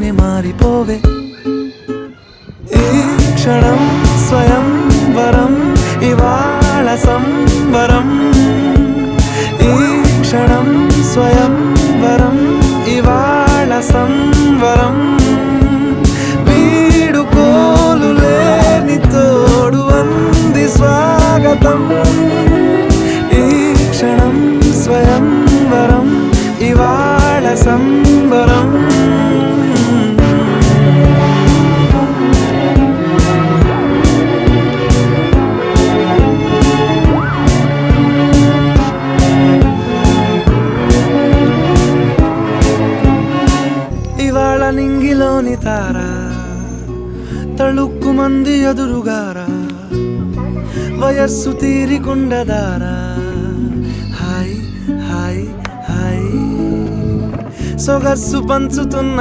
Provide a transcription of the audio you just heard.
నీలోనే మారిపోవే. ఈ క్షణం స్వయం వరం, ఇవాళ సంబరం. ఈ క్షణం స్వయం వరం, ఇవాళ సంవరం. వీడుకోలు లేని తోడు అంది స్వాగతం. ఈ క్షణం స్వయం వరం, ఇవాళ సంబరం. ఇవాళ నింగిలోని తార తళుక్కు మంది ఎదురుగారా, వయస్సు తీరికుండదారా. హాయ్ హాయ్ హాయ్ సొగస్సు పంచుతున్న